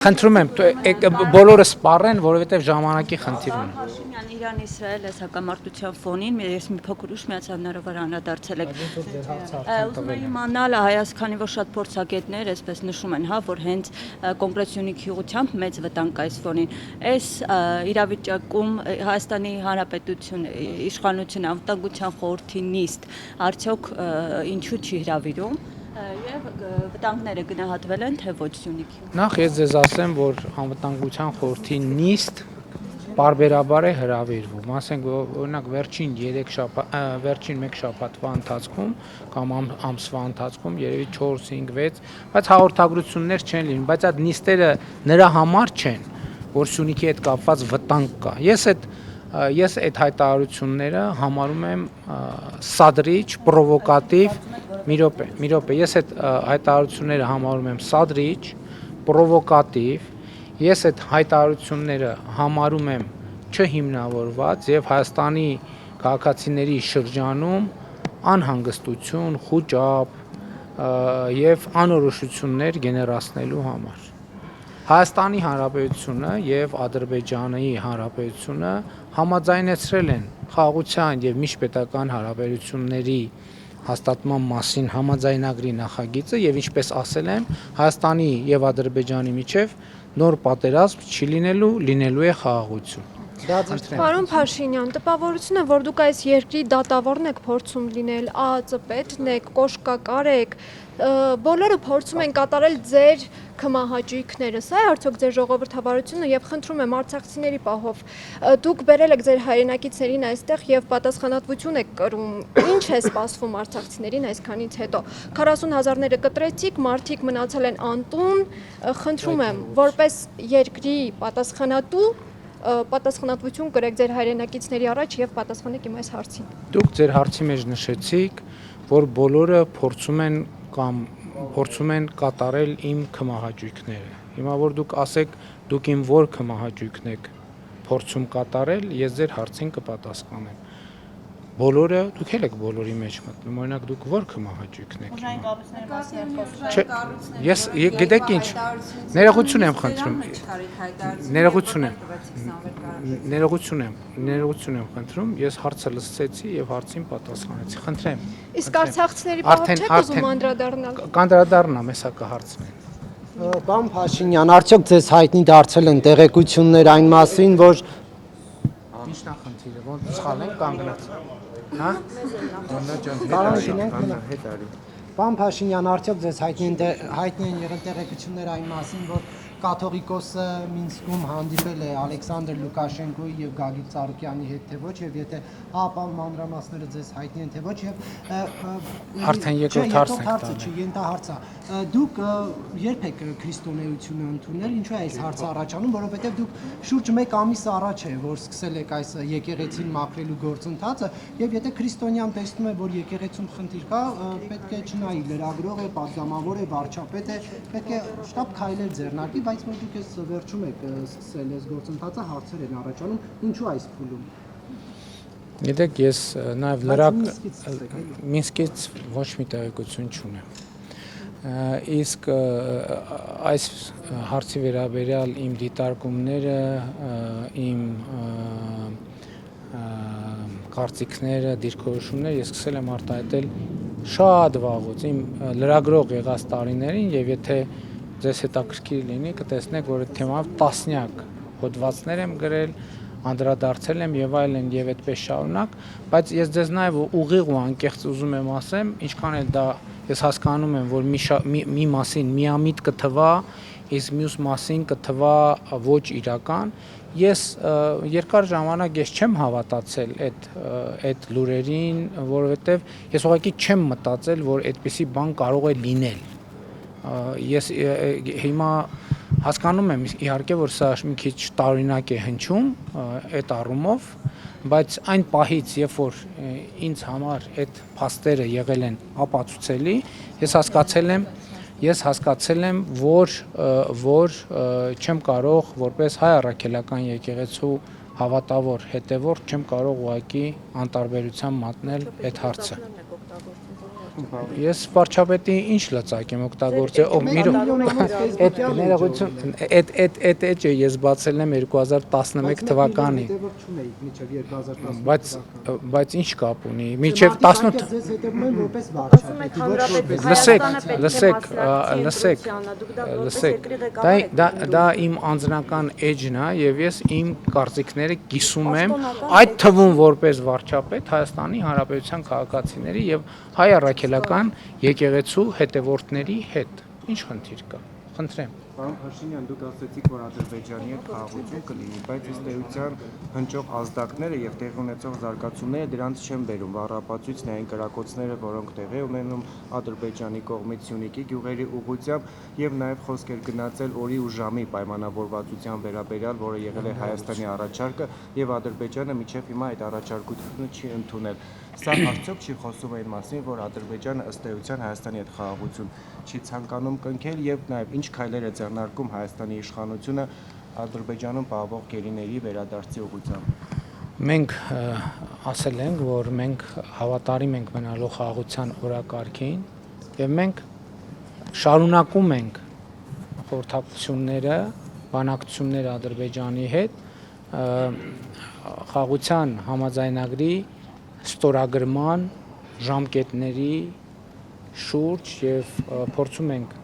Խնդրում եմ, բոլորը սպառեն, որովհետև ժամանակի խնդիր ունի։ Փաշինյան Իրան-Իսրայել այս հակամարտության ֆոնին ես մի փոքր ուշ միացա հնարավոր անդրադարձել եք։ Ուզում եմ իմանալ, քանի որ շատ փորձագետներ այսպես նշում են, որ հենց կոնկրետ Սյունիքի ուղղությամբ մեծ վտանգ կա այս ֆոնին։ Այս իրավիճակում Հայաստանի Հանրապետություն իշխանությունը անվտանգության խորհրդի նիստ արդյոք ինչու չի հրավիրում եւ վտանգները գնահատվել են թե ոչ Սյունիքի։ Նախ ես ձեզ ասեմ, որ անվտանգության խորհրդի նիստ բարբերաբար է հրավիրվում, ասենք օրինակ վերջին 1 շաբաթվա ընթացքում կամ ամսվա ընթացքում երևի 4-5-6, բայց հաղորդագրություններ չեն լինում, բայց այդ նիստերը նրա համար չեն, որ Սյունիքի հետ կապված վտանգ կա։ Ես այդ հայտարարությունները համարում եմ սադրիչ, պրովոկատիվ, մի րոպե, ես այդ հայտարարությունները համարում եմ սադրիչ, պրովոկատիվ, ես այդ հայտարարությունները համարում եմ չհիմնավորված եւ Հայաստանի քաղաքացիների շրջանում անհանգստություն, խուճապ եւ անորոշություններ գեներացնելու համար։ Հայաստանի Հանրապետությունը եւ Ադրբեջանի Հանրապետությունը համաձայնեցրել են խաղաղության եւ միջպետական հարաբերությունների հաստատման մասին համաձայնագրի նախագիծը եւ ինչպես ասել եմ, Հայաստանի եւ Ադրբեջանի միջեւ նոր պատերազմ չի լինելու է խաղաղություն։ Պարոն Փաշինյան, տպավորություն է, որ դուք այս երկրի դատավորն եք փորձում լինել, ԱԱԾ պետն եք, կոշկակար եք, բոլորը փորձում են կատարել ձեր քմահաճույքները, սա է արդյոք ձեր ժողովրդավարությունը եւ խնդրում եմ արցախցիների պահով, դուք բերել եք ձեր հայրենակիցներին այստեղ եւ պատասխանատվություն եք կրում, ինչ է սպասվում արցախցիներին այսքանից հետո, 40,000-ները կտրեցիք, մարդիկ մնացել են անտուն, խնդրում եմ, որպես երկրի պատասխանատվություն կրեք ձեր հայրենակիցների առաջ եւ պատասխանեք իմ այս հարցին։ Դուք ձեր հարցի մեջ նշեցիք, որ բոլորը փորձում են կատարել իմ քմահաճույքները։ Հիմա որ դուք ասեք, դուք իմ որ քմահաճույքն եք փորձում կատարել, ես ձեր հարցին կպատասխանեմ։ Բոլորը, դուք էլ եք բոլորի մեջ մտնում, օրինակ դուք որ քմահաճույքն եք։ Ուժային կառույցների մասին Ես գիտեք ինչ, ներողություն եմ խնդրում։ Ներողություն եմ խնդրում, ես հարցը լսեցի եւ հարցին պատասխանեցի։ Խնդրեմ։ Իսկ արցախցիների պահով չեք ուզում անդրադառնալ։ Կանդրադառնամ, հեսա կհարցնեն։ Պարոն Փաշինյան, արդյոք ձեզ հայտնի դարձել են տեղեկություններ այն մասին, որ Ինչն է խնդիրը, ոնց սխալ են կանգնած։ Հա? Պարոն Փաշինյան, արդյոք ձեզ հայտնի են եղել տեղեկություններ այն մասին, որ կաթողիկոսը Մինսկում հանդիպել է Ալեքսանդր Լուկաշենկոյի եւ Գագիկ Ծառուկյանի հետ թե ոչ եւ եթե հապա մանրամասները ձեզ հայտնի են թե ոչ եւ արդեն երկրորդ հարցը չի, ենթահարցա։ Դուք երբ եք քրիստոնեությունը ընդունել, ինչու է այս հարցը առաջանում, որովհետեւ դուք շուրջ 1 ամիս առաջ է որ սկսել եք այս եկեղեցին մաքրելու գործընթացը եւ եթե քրիստոնյան տեսնում է որ եկեղեցում խնդիր կա, պետք է չնայի լրագրող է, պատգամավոր է, վարչապետ է, պետք է շտապ քայլեր ձեռնարկի, բայց որ դուք այս վերջում եք սկսել այս գործընթացը, հարցեր են առաջանում, ինչու այս փուլում։ Գիտեք, ես նաև Մինսկից ոչ մի տեղեկություն չունեմ։ Իսկ այս հարցի վերաբերյալ իմ դիտարկումները, իմ կարծիքները, դիրքորոշումները ես սկսել եմ արտահայտել շատ վաղուց իմ լրագրող եղած տարիներին եւ եթե ձեզ հետաքրքիր լինի կտեսնեք, որ այդ թեմայով տասնյակ հոդվածներ եմ գրել, անդրադարձել եմ եւ այլն եւ այդպես շարունակ, բայց ես ձեզ նաեւ ուղիղ ու անկեղծ ուզում եմ ասեմ, ինչքան էլ դա ես հասկանում եմ, որ մի մասին միամիտ կթվա, իսկ մյուս մասին կթվա ոչ իրական, ես երկար ժամանակ ես չեմ հավատացել այդ լուրերին, որովհետեւ ես ուղղակի չեմ մտածել, որ այդպիսի բան կարող է լինել։ Ես հիմա հասկանում եմ իհարկե, որ սա մի քիչ տարօրինակ է հնչում այդ առումով, բայց այն պահից, երբ որ ինձ համար այդ փաստերը եղել են ապացուցելի, ես հասկացել եմ, որ չեմ կարող որպես հայ առաքելական եկեղեցու հավատավոր հետևորդ չեմ կարող ուղղակի անտարբերության մատնել այդ հարցը։ Ես վարչապետի ինչ լծակ եմ օգտագործել, այդ ներողություն, այդ էջը ես բացել եմ 2011 թվականին, բայց ինչ կապ ունի, մինչև 18 լսեք, դա իմ անձնական էջն է եւ ես իմ կարծիքները կիսում եմ, այդ թվում որպես վարչապետ Հայաստանի Հանրապետության քաղաքացիների եւ հայ առաքելական եկեղեցու հետևորդների հետ։ Ինչ խնդիր կա։ Խնդրեմ։ Պարոն Փաշինյան, դուք ասացիք, որ Ադրբեջանի հետ խաղաղություն կլինի, բայց ըստ էության հնչող ազդակները եւ տեղի ունեցող զարգացումները դրանց չեն բերում։ Բառապացույցն այն կրակոցները, որոնք տեղի ունենում Ադրբեջանի կողմից Սյունիքի գյուղերի ուղղությամբ եւ նաեւ խոսք էր գնացել օրի ու ժամի պայմանավորվածության վերաբերյալ, որը եղել է Հայաստանի առաջարկը եւ Ադրբեջանը մինչեւ հիմա այդ առաջարկությունը չի ընդունել։ Սա արդյոք չի խոսում այն մասին, որ Ադրբեջանը ըստ էության Հայաստանի հետ խաղաղություն չի ցանկանում կնքել եւ նաեւ ինչ քայլեր է ձեռնարկում Հայաստանի իշխանությունը Ադրբեջանում պահվող գերիների վերադարձի ուղղությամբ։ Մենք ասել ենք, որ մենք հավատարիմ ենք մնալու խաղաղության օրակարգին եւ մենք շարունակում ենք խորհրդակցությունները, բանակցությունները Ադրբեջանի հետ խաղաղության համաձայնագրի ստորագրման ժամկետների շուրջ եւ փորձում ենք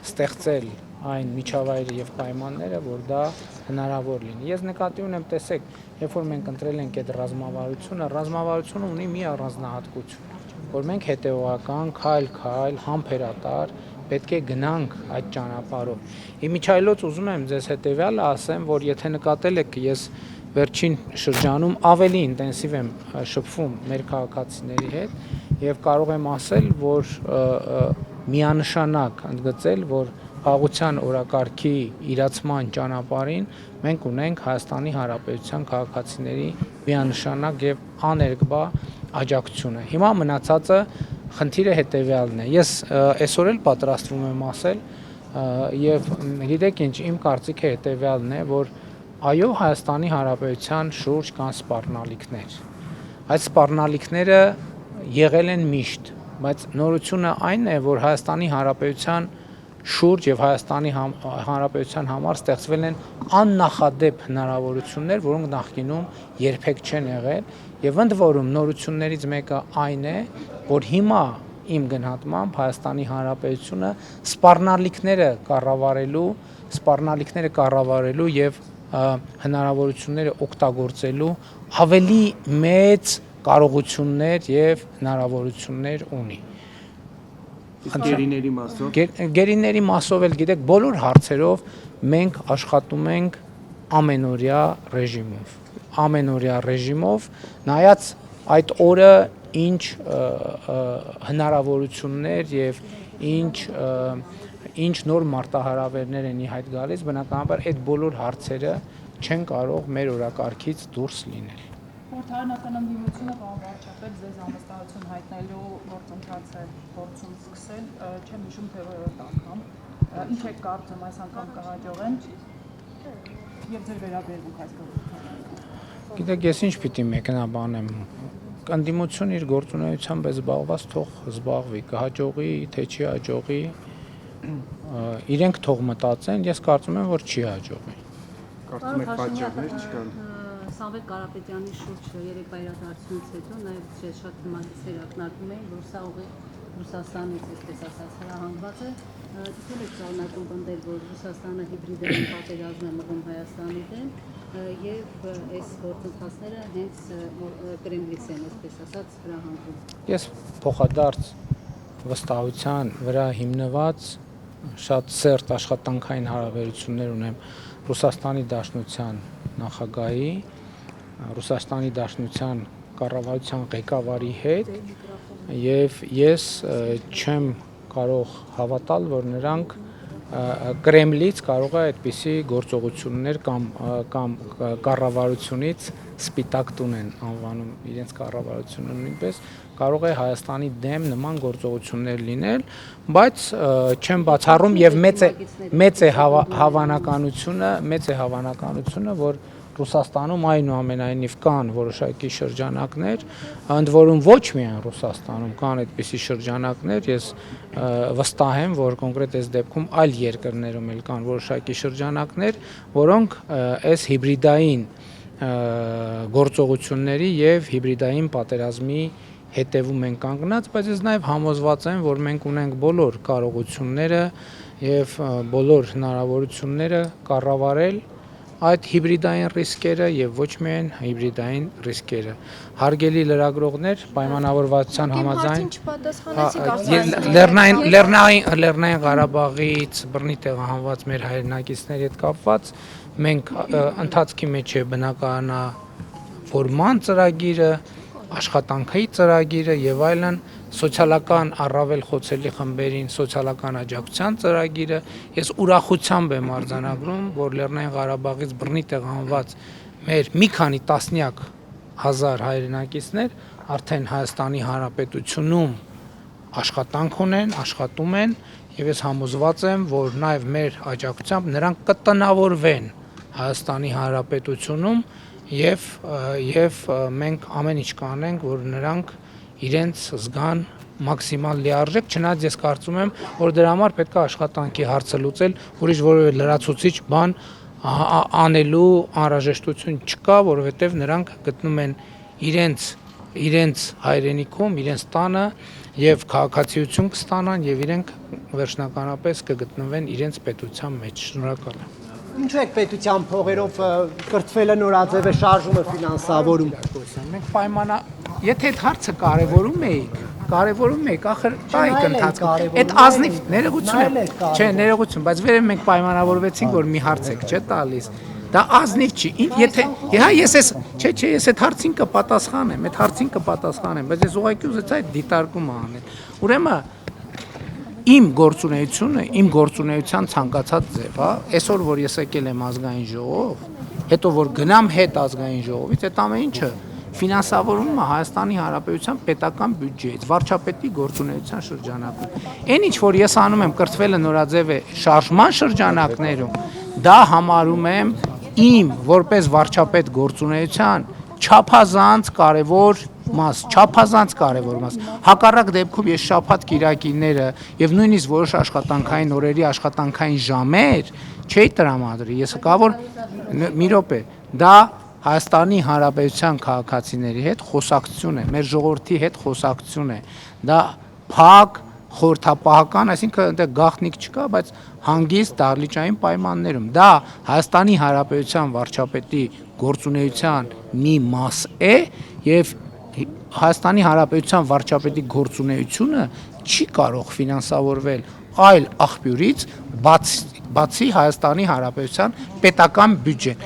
ստեղծել այն միջավայրը եւ պայմանները, որ դա հնարավոր լինի։ Ես նկատի ունեմ, տեսեք, երբ որ մենք ընտրել ենք այդ ռազմավարությունը ունի մի առանձնահատկություն, որ մենք հետեւողական, քայլ-քայլ, համբերատար պետք է գնանք այդ ճանապարհով։ Իմիջայլոց ուզում եմ ձեզ հետեւյալը ասեմ, որ եթե նկատել եք, ես վերջին շրջանում ավելի ինտենսիվ եմ շփվում մեր քաղաքացիների հետ եւ կարող եմ ասել, որ միանշանակ ընդգծել, որ խաղաղության օրակարգի իրացման ճանապարհին մենք ունենք Հայաստանի Հանրապետության քաղաքացիների միանշանակ եւ աներկբա աջակցությունը։ Հիմա մնացածը խնդիրը հետեւյալն է։ Ես այսօր էլ պատրաստվում եմ ասել եւ գիտեք ինչ, իմ կարծիքը հետեւյալն է, որ այո, Հայաստանի Հանրապետության շուրջ կան սպառնալիքներ։ Այդ սպառնալիքները եղել են միշտ, բայց նորությունը այն է, որ Հայաստանի Հանրապետության շուրջ եւ Հայաստանի Հանրապետության համար ստեղծվել են աննախադեպ հնարավորություններ, որոնք նախկինում երբեք չեն եղել, եւ ընդ որում նորություններից մեկը այն է, որ հիմա իմ գնահատմամբ Հայաստանի Հանրապետությունը սպառնալիքները կառավարելու եւ հնարավորությունները օգտագործելու ավելի մեծ կարողություններ եւ հնարավորություններ ունի։ Գերիների մասով Գերիների մասով էլ գիտեք, բոլոր հարցերով մենք աշխատում ենք ամենօրյա ռեժիմով, նայած այդ օրը ինչ հնարավորություններ եւ ինչ նոր մարտահրավերներ են ի հայտ գալիս, բնականաբար այդ բոլոր հարցերը չեն կարող մեր օրակարգից դուրս լինել։ Խորհրդարանական ընդդիմությունը վարչապետ ձեզ համստահություն հայտնելու գործընթացը փորձում սկսել, չեմ հիշում թե որորդ անգամ, ինչ եք կարծում այս անգամ կհաջողեն եւ ձեր վերաբերմունք այս գործընթացին։ Գիտեք, ես ինչ պիտի մեկնաբանեմ, ընդդիմությունը իր գործունեությամբ է զբաղված, թող զբաղվի, կհաջողի, թե չի հաջողի, իրենք թող մտածեն, ես կարծում եմ, որ չի հաջողի։ Կարծում եք պատճառներ չկան։ Սամվել Կարապետյանի շուրջ երեկվա իրադարձությունից հետո նաև շատ թեմատիկներ ակնարկում էին, որ սա ուղիղ Ռուսաստանից, այսպես ասած, հրահանգված է։ Դուք եք շարունակում պնդել, որ Ռուսաստանը հիբրիդային պատերազմ է մղում Հայաստանի դեմ եւ այս գործընթացները հենց Կրեմլից են, այսպես ասած, հրահանգում։ Ես փոխադարձ վստահության վրա հիմնված շատ սերտ աշխատանքային հարաբերություններ ունեմ Ռուսաստանի Դաշնության նախագահի, Ռուսաստանի Դաշնության կառավարության ղեկավարի հետ եւ ես չեմ կարող հավատալ, որ նրանք Կրեմլից կարող է այդպիսի գործողություններ կամ կառավարությունից սպիտակ տուն են անվանում իրենց կառավարությունը նույնպես կարող է Հայաստանի դեմ նման գործողություններ լինել, բայց չեմ բացառում եւ մեծ է հավանականությունը, որ Ռուսաստանում այնուամենայնիվ կան որոշակի շրջանակներ, ընդ որում ոչ միայն Ռուսաստանում կան այդպիսի շրջանակներ, ես վստահ եմ, որ կոնկրետ այս դեպքում այլ երկրներում էլ կան որոշակի շրջանակներ, որոնք այս հիբրիդային գործողությունների եւ հիբրիդային պատերազմի հետևում են կանգնած, բայց ես նաեւ համոզված եմ, որ մենք ունենք բոլոր կարողությունները եւ բոլոր հնարավորությունները կառավարել այդ հիբրիդային ռիսկերը եւ ոչ միայն հիբրիդային ռիսկերը։ Հարգելի լրագրողներ, պայմանավորվածության համաձայն Լեռնային Ղարաբաղից բռնի տեղահանված մեր հայրենակիցների հետ կապված մենք ընթացքի մեջ է բնակարանավորման ծրագիրը, աշխատանքի ծրագիրը եւ այլն, սոցիալական առավել խոցելի խմբերին սոցիալական աջակցության ծրագիրը, ես ուրախությամբ եմ արձանագրում, որ Լեռնային Ղարաբաղից բռնի տեղահանված մեր մի քանի տասնյակ հազար հայրենակիցներ արդեն Հայաստանի Հանրապետությունում աշխատանք ունեն, աշխատում են եւ ես համոզված եմ, որ նաեւ մեր աջակցությամբ նրանք կտնավորվեն Հայաստանի Հանրապետությունում եւ մենք ամեն ինչ կանենք, որ նրանք իրենց զգան մաքսիմալ լիարժեք, չնայած ես կարծում եմ, որ դրա համար պետք է աշխատանքի հարցը լուծել, ուրիշ որևէ լրացուցիչ բան անելու անհրաժեշտություն չկա, որովհետեւ նրանք գտնում են իրենց հայրենիքում, իրենց տանը եւ քաղաքացիություն կստանան եւ իրենք վերջնականապես կգտնվեն իրենց պետության մեջ։ Շնորհակալ եմ։ Ինչու եք պետության փողերով կրթվելը նորաձև է շարժումը ֆինանսավորում։ Մենք եթե այդ հարցը կարևորում էիք, ախր տայք ընթացքում։ Այդ ազնիվ ներողություն է։ Չէ, ներողություն, բայց վերև մենք պայմանավորվեցինք, որ մի հարց եք, չէ՞ տալիս։ Դա ազնիվ չի։ Եթե ես այդ հարցին կպատասխանեմ, բայց ես ուղղակի ուզեցի այդ դիտարկումը անել։ Ուրեմն իմ գործունեության ցանկացած ձև, հա, այսօր որ ես եկել եմ ազգային ժողով, հետո որ գնամ հետ ազգային ժողովից, այդ ամեն ինչը ֆինանսավորվում է Հայաստանի Հանրապետության պետական բյուջեից, վարչապետի գործունեության շրջանակում։ Այն ինչ որ ես անում եմ կրթվելը նորաձև է շարժման շրջանակներում, դա համարում եմ իմ որպես վարչապետ գործունեության չափազանց կարևոր մաս։ Հակառակ դեպքում ես շաբաթ կիրակիները եւ նույնիսկ որոշ աշխատանքային օրերի աշխատանքային ժամեր չէի տրամադրի։ Ես հկա որ մի րոպե, դա Հայաստանի Հանրապետության քաղաքացիների հետ խոսակցություն է, մեր ժողովրդի հետ խոսակցություն է։ Դա փակ, խորհրդապահական, այսինքն այնտեղ գաղտնիք չկա, բայց հանգիստ դահլիճային պայմաններում։ Դա Հայաստանի Հանրապետության վարչապետի գործունեության մի մաս է եւ Հայաստանի Հանրապետության վարչապետի գործունեությունը չի կարող ֆինանսավորվել այլ աղբյուրից, բացի Հայաստանի Հանրապետության պետական բյուջեն։